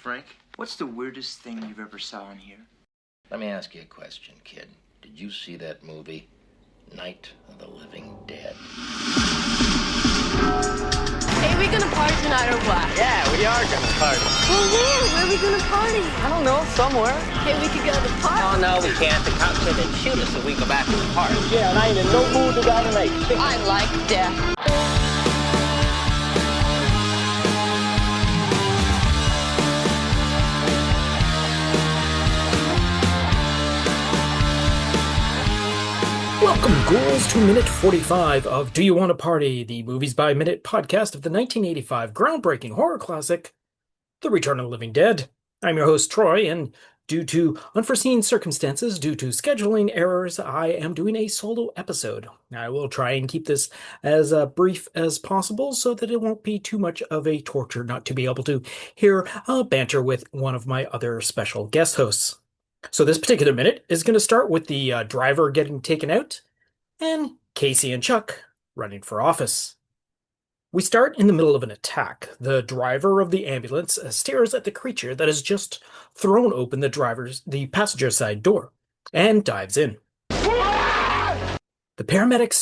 Frank. What's the weirdest thing you've ever saw in here? Let me ask you a question, kid. Did you see that movie, Night of the Living Dead? Hey, we gonna party tonight or what? Yeah, we are gonna party. Well, where are we gonna party? I don't know, somewhere. Hey, we could go to the park. Oh, no, we can't. The cops said they'd shoot us if we go back to the park. Yeah, and I ain't in no mood to go tonight. I like death. Welcome, ghouls, to minute 45 of Do You Want to Party, the Movies by Minute podcast of the 1985 groundbreaking horror classic, The Return of the Living Dead. I'm your host, Troy, and due to unforeseen circumstances, due to scheduling errors, I am doing a solo episode. I will try and keep this as brief as possible so that it won't be too much of a torture not to be able to hear banter with one of my other special guest hosts. So this particular minute is going to start with the driver getting taken out and Casey and Chuck running for office. We start in the middle of an attack. The driver of the ambulance stares at the creature that has just thrown open the passenger side door and dives in. The paramedic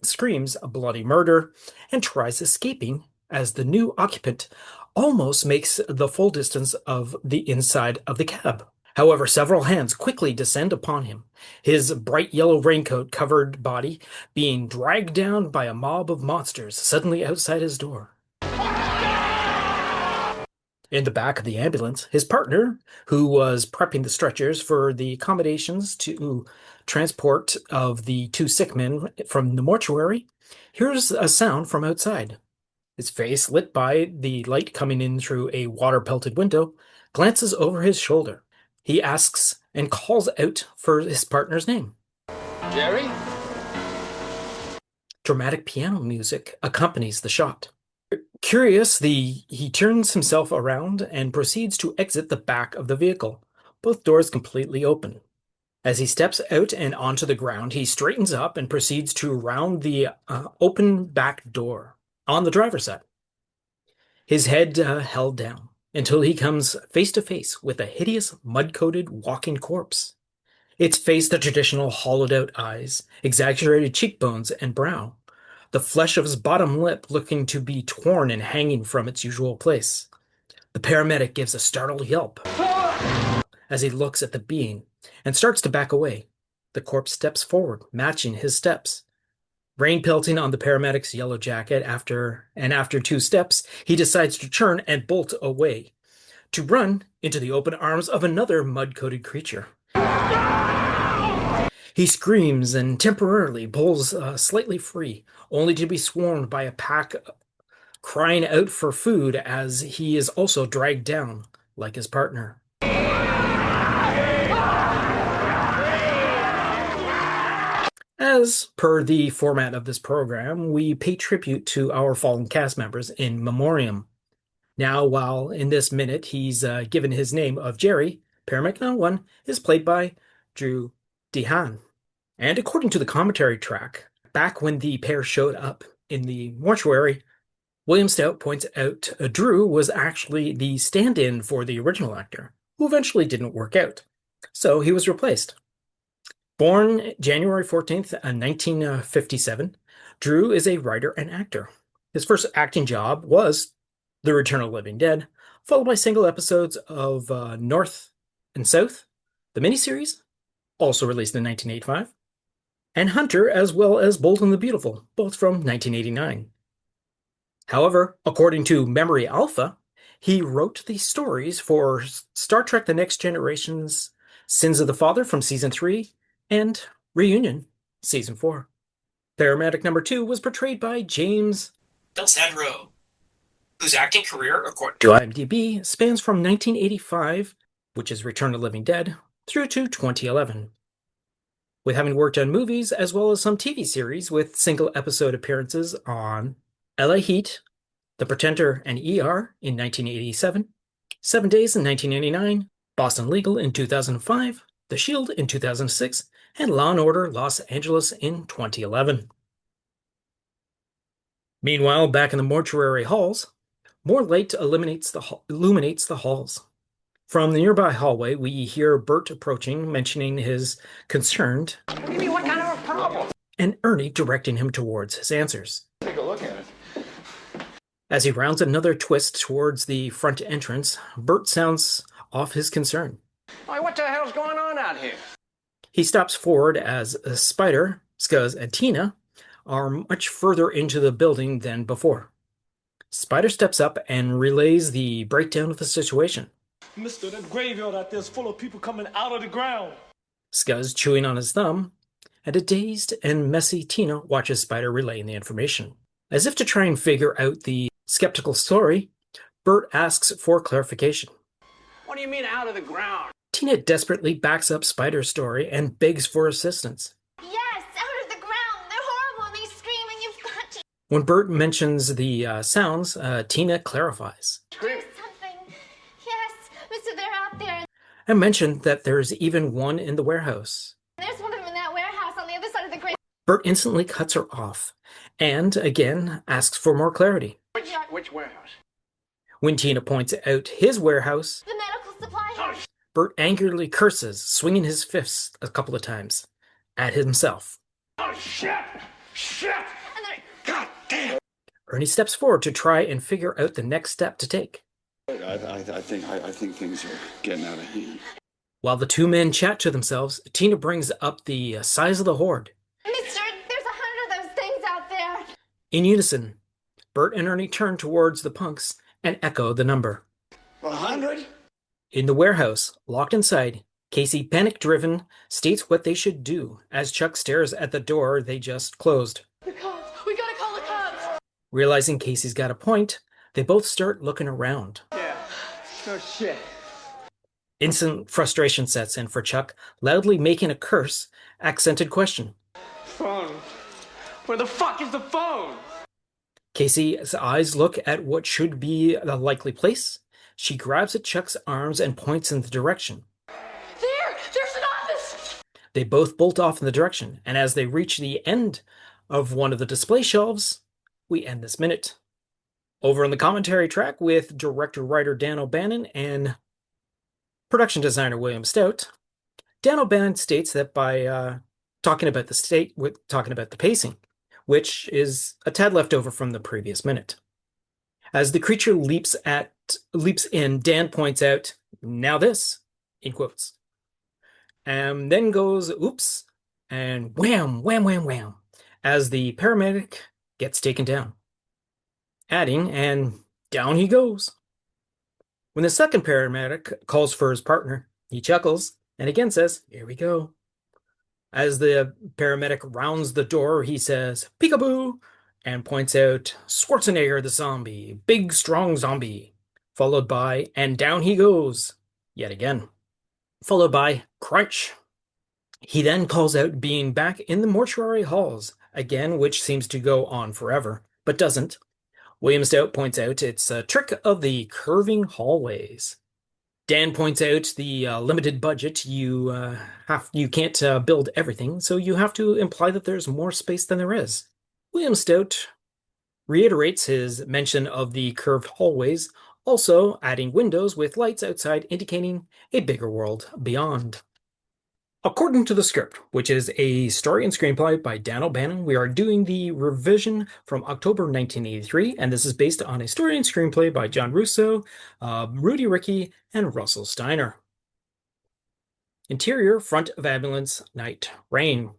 screams a bloody murder and tries escaping as the new occupant almost makes the full distance of the inside of the cab. However, several hands quickly descend upon him, his bright yellow raincoat-covered body being dragged down by a mob of monsters suddenly outside his door. In the back of the ambulance, his partner, who was prepping the stretchers for the accommodations to transport of the two sick men from the mortuary, hears a sound from outside. His face, lit by the light coming in through a water-pelted window, glances over his shoulder. He asks and calls out for his partner's name. Jerry? Dramatic piano music accompanies the shot. Curious, he turns himself around and proceeds to exit the back of the vehicle, both doors completely open. As he steps out and onto the ground, he straightens up and proceeds to round the open back door on the driver's side. His head held down until he comes face to face with a hideous mud-coated walking corpse. Its face the traditional hollowed-out eyes, exaggerated cheekbones and brow, the flesh of his bottom lip looking to be torn and hanging from its usual place. The paramedic gives a startled yelp as he looks at the being and starts to back away. The corpse steps forward, matching his steps. Rain pelting on the paramedic's yellow jacket after two steps, he decides to turn and bolt away, to run into the open arms of another mud-coated creature. He screams and temporarily pulls slightly free, only to be swarmed by a pack crying out for food as he is also dragged down, like his partner. As per the format of this program, we pay tribute to our fallen cast members in memoriam. Now, while in this minute he's given his name of Jerry, Paramedic No. 1 is played by Drew DeHaan. And according to the commentary track, back when the pair showed up in the mortuary, William Stout points out Drew was actually the stand-in for the original actor, who eventually didn't work out. So he was replaced. Born January 14th, 1957, Drew is a writer and actor. His first acting job was The Return of the Living Dead, followed by single episodes of North and South, the miniseries, also released in 1985, and Hunter, as well as Bold and the Beautiful, both from 1989. However, according to Memory Alpha, he wrote the stories for Star Trek The Next Generation's Sins of the Father from Season 3, and Reunion, Season 4. Paramedic No. 2 was portrayed by James D'Alessandro, whose acting career, according to IMDb, spans from 1985, which is Return of the Living Dead, through to 2011. With having worked on movies as well as some TV series with single episode appearances on LA Heat, The Pretender and ER in 1987, 7 Days in 1999, Boston Legal in 2005, The Shield in 2006, and Law & Order Los Angeles in 2011. Meanwhile, back in the mortuary halls, more light illuminates the halls. From the nearby hallway, we hear Bert approaching, mentioning his concern, What do you mean, what kind of a problem? and Ernie directing him towards his answers. Take a look at it. As he rounds another twist towards the front entrance, Bert sounds off his concern. Why, what the hell's going on out here? He stops forward as Spider, Scuzz, and Tina are much further into the building than before. Spider steps up and relays the breakdown of the situation. Mister, that graveyard out there is full of people coming out of the ground. Scuzz chewing on his thumb, and a dazed and messy Tina watches Spider relaying the information. As if to try and figure out the skeptical story, Bert asks for clarification. What do you mean out of the ground? Tina desperately backs up Spider's story and begs for assistance. Yes, out of the ground. They're horrible and they scream and you've got to When Bert mentions the sounds, Tina clarifies do something. Yes, mister, they're out there. and mentioned that there's even one in the warehouse. There's one of them in that warehouse on the other side of the grave. Bert instantly cuts her off and again asks for more clarity. Which warehouse? When Tina points out his warehouse, The medical supply house. Bert angrily curses, swinging his fists a couple of times at himself. Oh, shit! Shit! And then God damn! Ernie steps forward to try and figure out the next step to take. I think things are getting out of hand. While the two men chat to themselves, Tina brings up the size of the horde. mister, there's 100 of those things out there. In unison, Bert and Ernie turn towards the punks and echo the number. 100? In the warehouse, locked inside, Casey, panic-driven, states what they should do as Chuck stares at the door they just closed. The cops! We gotta call the cops! Realizing Casey's got a point, they both start looking around. Yeah. No shit. Instant frustration sets in for Chuck, loudly making a curse, accented question. Phone. Where the fuck is the phone? Casey's eyes look at what should be the likely place. She grabs at Chuck's arms and points in the direction. There's an office! They both bolt off in the direction, and as they reach the end of one of the display shelves, we end this minute. Over on the commentary track with director-writer Dan O'Bannon and production designer William Stout, Dan O'Bannon states that by talking about the pacing, which is a tad left over from the previous minute. As the creature leaps in, Dan points out, "Now this," in quotes. And then goes, "Oops," and wham, wham, wham, wham, as the paramedic gets taken down. Adding, and down he goes. When the second paramedic calls for his partner, he chuckles and again says, "Here we go." As the paramedic rounds the door, he says, "Peekaboo," and points out Schwarzenegger the zombie, big strong zombie, followed by, and down he goes, yet again, followed by crunch. He then calls out being back in the mortuary halls, again, which seems to go on forever, but doesn't. William Stout points out it's a trick of the curving hallways. Dan points out the limited budget. You can't build everything, so you have to imply that there's more space than there is. William Stout reiterates his mention of the curved hallways, also adding windows with lights outside indicating a bigger world beyond. According to the script, which is a story and screenplay by Dan O'Bannon, we are doing the revision from October 1983, and this is based on a story and screenplay by John Russo, Rudy Rickey, and Russell Steiner. Interior, front of ambulance, night, rain.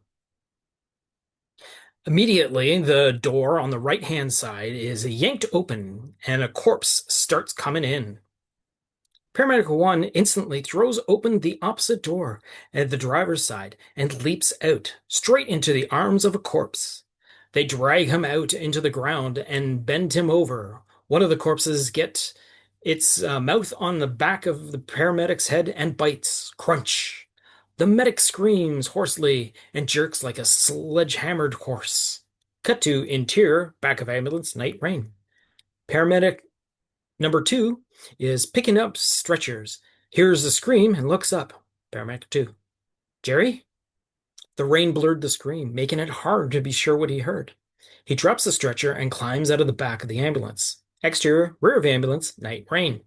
Immediately, the door on the right-hand side is yanked open, and a corpse starts coming in. Paramedic 1 instantly throws open the opposite door at the driver's side and leaps out, straight into the arms of a corpse. They drag him out into the ground and bend him over. One of the corpses gets its mouth on the back of the paramedic's head and bites. Crunch. The medic screams hoarsely and jerks like a sledge-hammered horse. Cut to interior, back of ambulance, night, rain. Paramedic number 2 is picking up stretchers, hears a scream, and looks up. Paramedic 2. "Jerry?" The rain blurred the scream, making it hard to be sure what he heard. He drops the stretcher and climbs out of the back of the ambulance. Exterior, rear of ambulance, night, rain.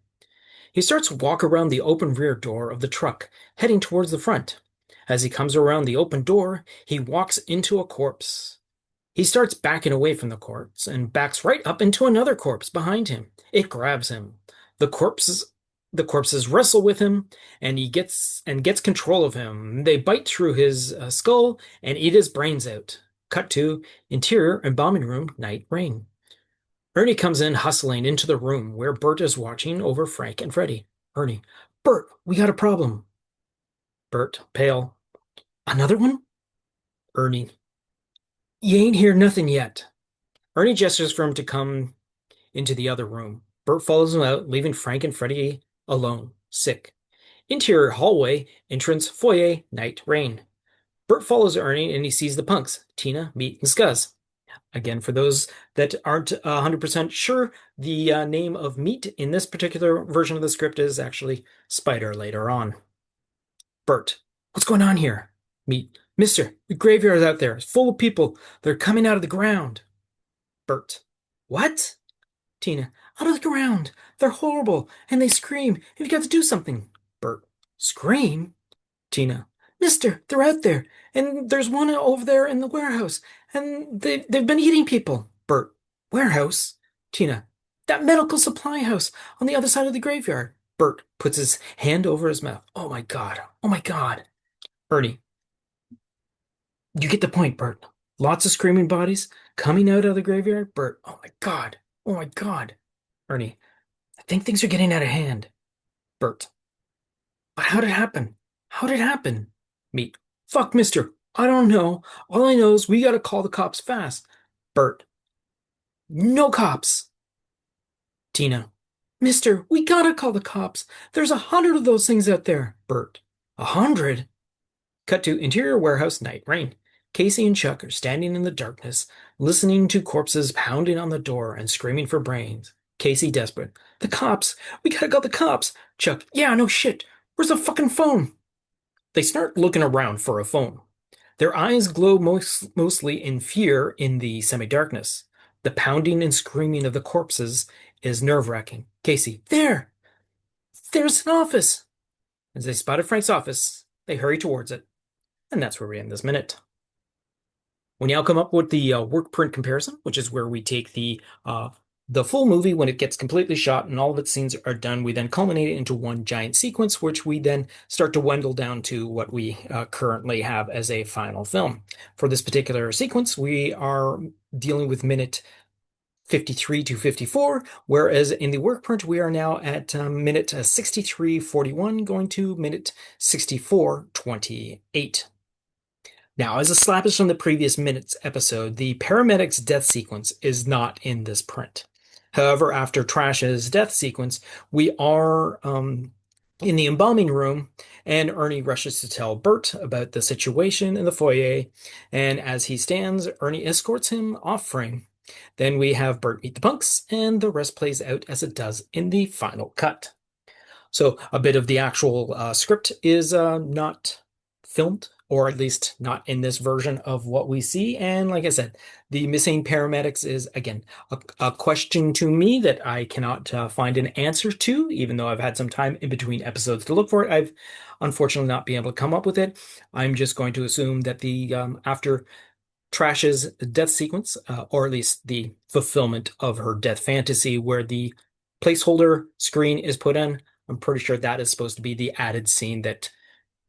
He starts to walk around the open rear door of the truck, heading towards the front. As he comes around the open door, he walks into a corpse. He starts backing away from the corpse and backs right up into another corpse behind him. It grabs him. The corpses the corpses wrestle with him, and he gets control of him. They bite through his skull and eat his brains out. Cut to interior embalming room, night rain. Ernie comes in hustling into the room where Bert is watching over Frank and Freddie. Ernie, Bert, we got a problem. Bert, pale. Another one? Ernie, you ain't hear nothing yet. Ernie gestures for him to come into the other room. Bert follows him out, leaving Frank and Freddie alone, sick. Interior hallway, entrance, foyer, night, rain. Bert follows Ernie and he sees the punks, Tina, Meat, and Scuzz. Again, for those that aren't 100% sure, the name of Meat in this particular version of the script is actually Spider later on. Bert, what's going on here? Meat, Mister, the graveyard's out there. It's full of people. They're coming out of the ground. Bert, what? Tina, out of the ground. They're horrible, and they scream, and you've got to do something. Bert, scream? Tina, Mister, they're out there, and there's one over there in the warehouse, and they've been eating people. Bert, warehouse? Tina, that medical supply house on the other side of the graveyard. Bert puts his hand over his mouth. Oh my God. Oh my God. Ernie, you get the point, Bert. Lots of screaming bodies coming out of the graveyard. Bert, oh my God. Oh my God. Ernie, I think things are getting out of hand. Bert, but how did it happen? How did it happen? Meat, fuck, mister. I don't know. All I know is we gotta call the cops fast. Bert, no cops. Tina, mister, we gotta call the cops. There's 100 of those things out there. Bert, 100? Cut to interior warehouse, night, rain. Casey and Chuck are standing in the darkness, listening to corpses pounding on the door and screaming for brains. Casey desperate. The cops! We gotta call the cops! Chuck, yeah, no shit. Where's the fucking phone? They start looking around for a phone. Their eyes glow mostly in fear in the semi-darkness. The pounding and screaming of the corpses is nerve-wracking. Casey, there! There's an office! As they spotted Frank's office, they hurry towards it. And that's where we end this minute. We now come up with the work print comparison, which is where we take the full movie when it gets completely shot and all of its scenes are done. We then culminate it into one giant sequence, which we then start to dwindle down to what we currently have as a final film. For this particular sequence, we are dealing with minute 53 to 54, whereas in the work print, we are now at minute 63:41, going to minute 64:28. Now, as a slappish from the previous minute's episode, the paramedic's death sequence is not in this print. However, after Trash's death sequence, we are in the embalming room, and Ernie rushes to tell Bert about the situation in the foyer, and as he stands, Ernie escorts him off frame. Then we have Bert meet the punks, and the rest plays out as it does in the final cut. So a bit of the actual script is not filmed, or at least not in this version of what we see. And like I said, the missing paramedics is, again, a question to me that I cannot find an answer to, even though I've had some time in between episodes to look for it. I've unfortunately not been able to come up with it. I'm just going to assume that the after Trash's death sequence, or at least the fulfillment of her death fantasy, where the placeholder screen is put in, I'm pretty sure that is supposed to be the added scene that,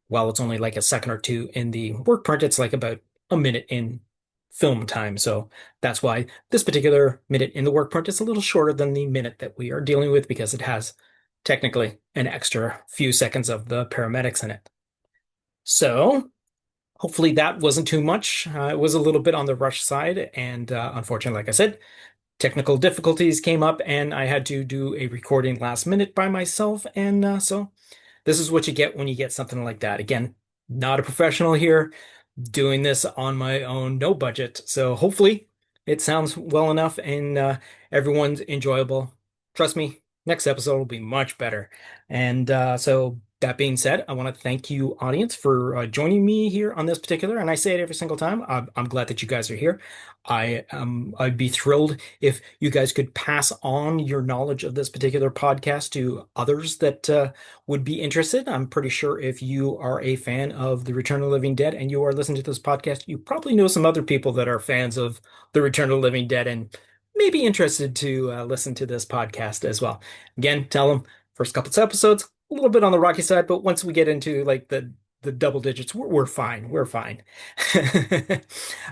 while it's only like a second or two in the work print, it's like about a minute in film time. So that's why this particular minute in the work print is a little shorter than the minute that we are dealing with, because it has technically an extra few seconds of the paramedics in it. So hopefully that wasn't too much. It was a little bit on the rush side, and unfortunately, like I said, technical difficulties came up and I had to do a recording last minute by myself, and so this is what you get when you get something like that. Again, not a professional here, doing this on my own, no budget. So hopefully it sounds well enough and everyone's enjoyable. Trust me, next episode will be much better. And so that being said, I want to thank you, audience, for joining me here on this particular, and I say it every single time, I'm glad that you guys are here. I'd be thrilled if you guys could pass on your knowledge of this particular podcast to others that would be interested. I'm pretty sure if you are a fan of The Return of the Living Dead and you are listening to this podcast, you probably know some other people that are fans of The Return of the Living Dead and may be interested to listen to this podcast as well. Again, tell them first couple of episodes, a little bit on the rocky side, but once we get into like the double digits, we're fine. We're fine.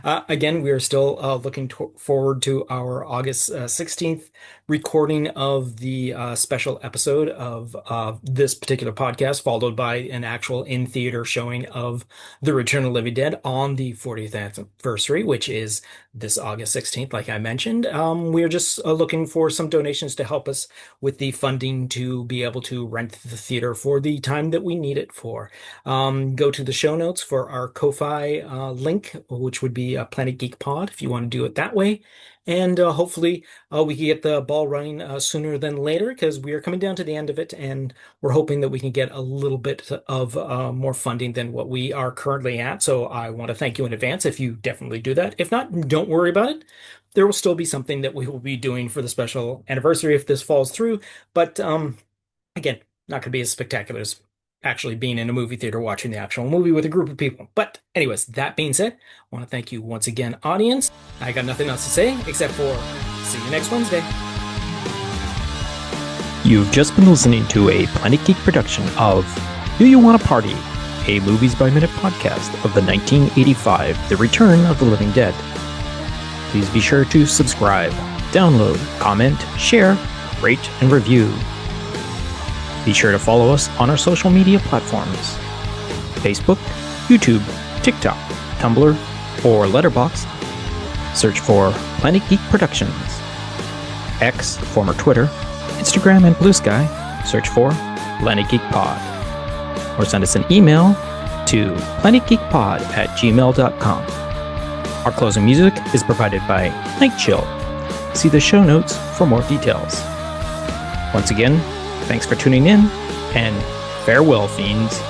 Again, we are still looking forward to our August 16th recording of the special episode of this particular podcast, followed by an actual in-theater showing of The Return of the Living Dead on the 40th anniversary, which is this August 16th, like I mentioned. We're just looking for some donations to help us with the funding to be able to rent the theater for the time that we need it for. Go to the show notes for our Ko-Fi link, which would be Planet Geek Pod, if you want to do it that way. And hopefully we can get the ball running sooner than later, because we are coming down to the end of it, and we're hoping that we can get a little bit of more funding than what we are currently at. So I want to thank you in advance if you definitely do that. If not, don't worry about it. There will still be something that we will be doing for the special anniversary if this falls through. But again, not going to be as spectacular as actually being in a movie theater watching the actual movie with a group of people. But anyways, that being said, I want to thank you once again, audience. I got nothing else to say except for see you next Wednesday. You've just been listening to a Planet Geek production of Do You Want to Party? A Movies by Minute podcast of the 1985 The Return of the Living Dead. Please be sure to subscribe, download, comment, share, rate, and review. Be sure to follow us on our social media platforms: Facebook, YouTube, TikTok, Tumblr, or Letterboxd. Search for Planet Geek Productions. X, former Twitter, Instagram, and Blue Sky, search for Planet Geek Pod. Or send us an email to planetgeekpod@gmail.com. Our closing music is provided by Night Chill. See the show notes for more details. Once again, thanks for tuning in, and farewell, fiends.